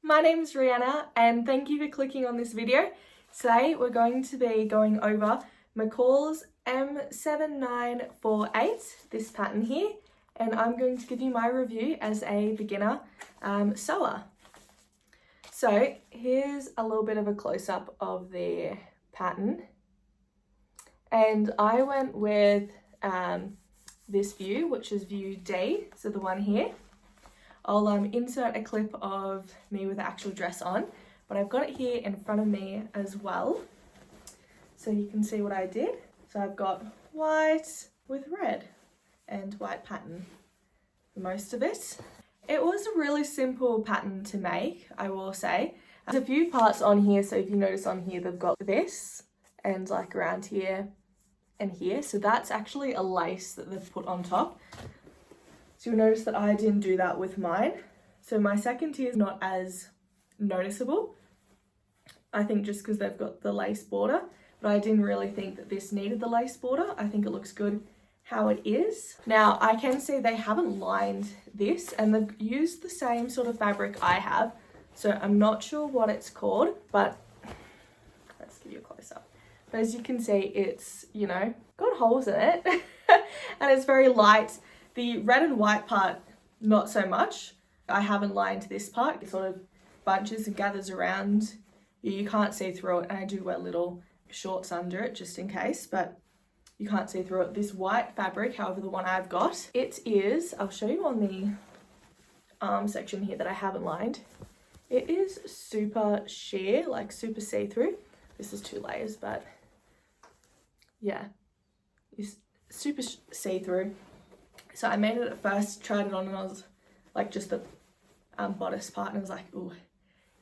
My name is Rihanna and thank you for clicking on this video. Today we're going to be going over McCalls M7948, this pattern here, and I'm going to give you my review as a beginner sewer. So here's a little bit of a close-up of the pattern, and I went with this view, which is view D, so the one here. I'll insert a clip of me with the actual dress on, but I've got it here in front of me as well, so you can see what I did. So I've got white with red and white pattern for most of it. It was a really simple pattern to make, I will say. There's a few parts on here, so if you notice on here, they've got this and like around here and here. So that's actually a lace that they've put on top. So you'll notice that I didn't do that with mine. So my second tier is not as noticeable, I think, just because they've got the lace border, but I didn't really think that this needed the lace border. I think it looks good how it is. Now I can see they haven't lined this and they've used the same sort of fabric I have. So I'm not sure what it's called, but let's give you a close up. But as you can see, it's, you know, got holes in it and it's very light. The red and white part, not so much. I haven't lined this part. It sort of bunches and gathers around. You can't see through it, and I do wear little shorts under it just in case, but you can't see through it. This white fabric, however, the one I've got, it is, I'll show you on the arm section here that I haven't lined. It is super sheer, like super see-through. This is 2 layers, but yeah, it's super see-through. So I made it at first, tried it on, and I was like, just the bodice part, and I was like, oh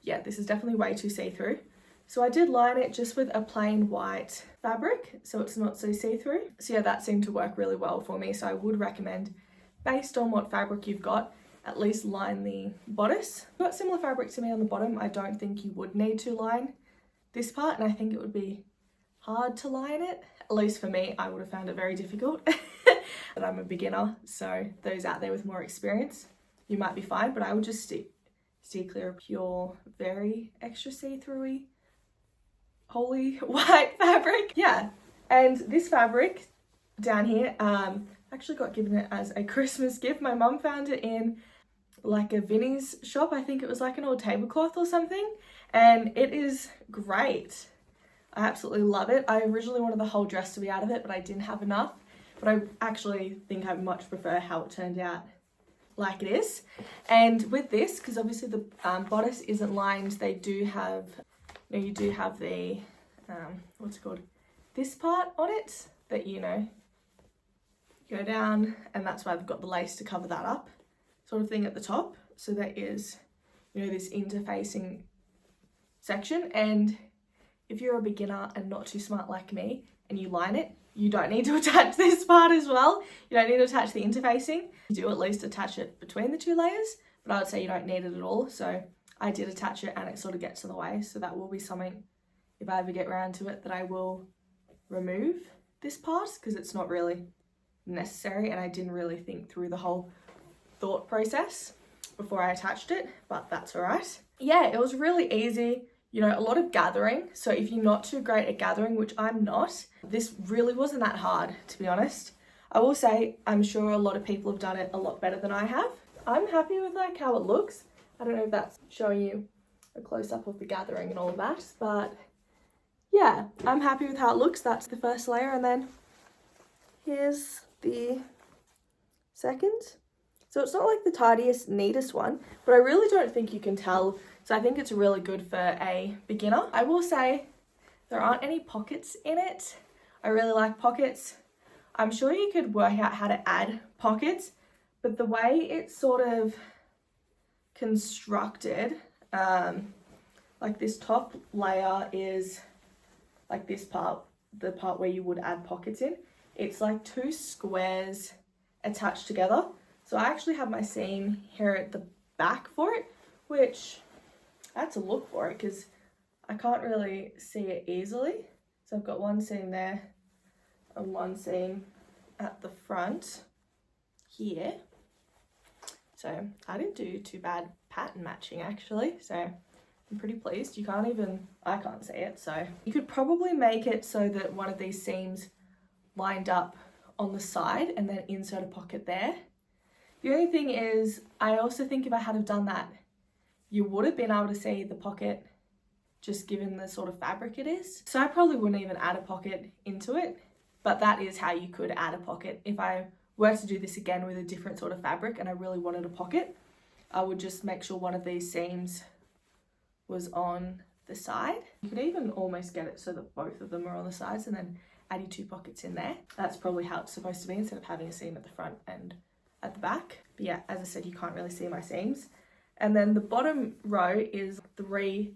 yeah, this is definitely way too see-through. So I did line it just with a plain white fabric, so it's not so see-through. So yeah, that seemed to work really well for me. So I would recommend, based on what fabric you've got, at least line the bodice. If you've got similar fabric to me on the bottom, I don't think you would need to line this part, and I think it would be hard to line it. At least for me, I would have found it very difficult. But I'm a beginner, so those out there with more experience, you might be fine, but I would just steer clear of pure, very extra see-through-y, holy white fabric. Yeah, and this fabric down here, actually got given it as a Christmas gift. My mum found it in like a Vinnie's shop. I think it was like an old tablecloth or something, and it is great. I absolutely love it. I originally wanted the whole dress to be out of it, but I didn't have enough. But I actually think I much prefer how it turned out like it is. And with this, because obviously the bodice isn't lined, they do have, you know, you do have the, what's it called? This part on it that, you know, go down, and that's why they've got the lace to cover that up sort of thing at the top. So there is, you know, this interfacing section. And if you're a beginner and not too smart like me and you line it, you don't need to attach this part as well. You don't need to attach the interfacing. You do at least attach it between the 2 layers, but I would say you don't need it at all. So I did attach it and it sort of gets in the way. So that will be something, if I ever get around to it, that I will remove this part because it's not really necessary, and I didn't really think through the whole thought process before I attached it, but that's all right. Yeah, it was really easy. You know, a lot of gathering. So if you're not too great at gathering, which I'm not, this really wasn't that hard, to be honest. I will say, I'm sure a lot of people have done it a lot better than I have. I'm happy with like how it looks. I don't know if that's showing you a close-up of the gathering and all of that, but yeah, I'm happy with how it looks. That's the first layer, and then here's the second. So it's not like the tidiest, neatest one, but I really don't think you can tell. So I think it's really good for a beginner. I will say there aren't any pockets in it. I really like pockets. I'm sure you could work out how to add pockets, but the way it's sort of constructed, like this top layer is like this part, the part where you would add pockets in. It's like 2 squares attached together. So I actually have my seam here at the back for it, which I had to look for it because I can't really see it easily. So I've got one seam there and one seam at the front here. So I didn't do too bad pattern matching actually, so I'm pretty pleased. I can't see it, so you could probably make it so that one of these seams lined up on the side and then insert a pocket there. The only thing is, I also think if I had have done that, you would have been able to see the pocket just given the sort of fabric it is. So I probably wouldn't even add a pocket into it, but that is how you could add a pocket. If I were to do this again with a different sort of fabric and I really wanted a pocket, I would just make sure one of these seams was on the side. You could even almost get it so that both of them are on the sides and then add your 2 pockets in there. That's probably how it's supposed to be instead of having a seam at the front and at the back. But yeah, as I said, you can't really see my seams. And then the bottom row is 3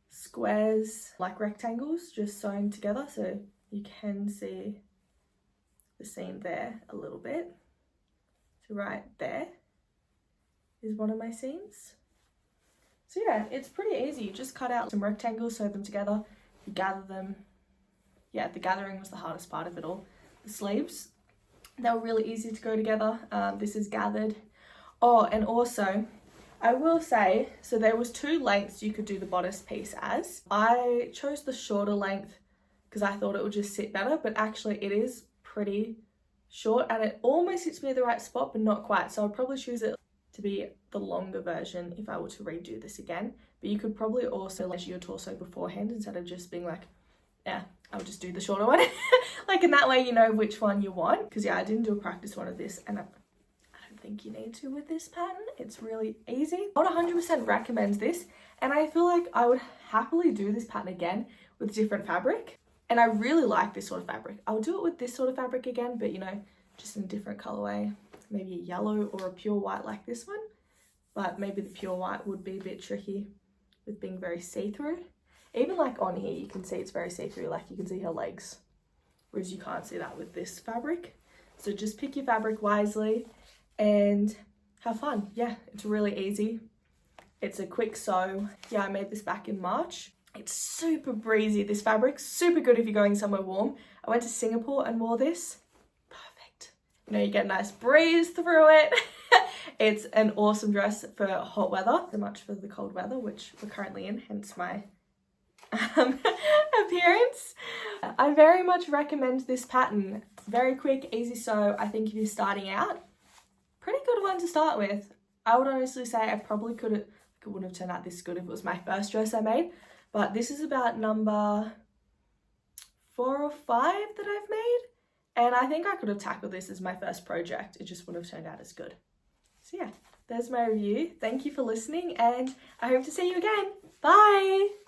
squares, like rectangles, just sewn together, so you can see the seam there a little bit. So right there is one of my seams. So yeah, it's pretty easy. You just cut out some rectangles, sew them together, you gather them. Yeah, the gathering was the hardest part of it all. The sleeves, they were really easy to go together. This is gathered. Oh, and also, I will say, so there was 2 lengths you could do the bodice piece as. I chose the shorter length because I thought it would just sit better, but actually it is pretty short and it almost hits me at the right spot, but not quite. So I'd probably choose it to be the longer version if I were to redo this again. But you could probably also measure your torso beforehand instead of just being like, yeah, I'll just do the shorter one. Like in that way you know which one you want. Because yeah, I didn't do a practice one of this and I don't think you need to with this pattern. It's really easy. I would 100% recommend this, and I feel like I would happily do this pattern again with different fabric. And I really like this sort of fabric. I'll do it with this sort of fabric again, but you know, just in a different colorway, maybe a yellow or a pure white like this one. But maybe the pure white would be a bit tricky with being very see-through. Even like on here, you can see it's very see-through, like you can see her legs, whereas you can't see that with this fabric. So just pick your fabric wisely and have fun. Yeah, it's really easy. It's a quick sew. Yeah, I made this back in March. It's super breezy, this fabric, super good if you're going somewhere warm. I went to Singapore and wore this. Perfect. You know, you get a nice breeze through it. It's an awesome dress for hot weather, so much for the cold weather, which we're currently in, hence my appearance. I very much recommend this pattern. Very quick, easy sew. I think if you're starting out, pretty good one to start with. I would honestly say I probably it wouldn't have turned out this good if it was my first dress I made, but this is about number 4 or 5 that I've made, and I think I could have tackled this as my first project. It just wouldn't have turned out as good. So yeah, there's my review. Thank you for listening, and I hope to see you again. Bye!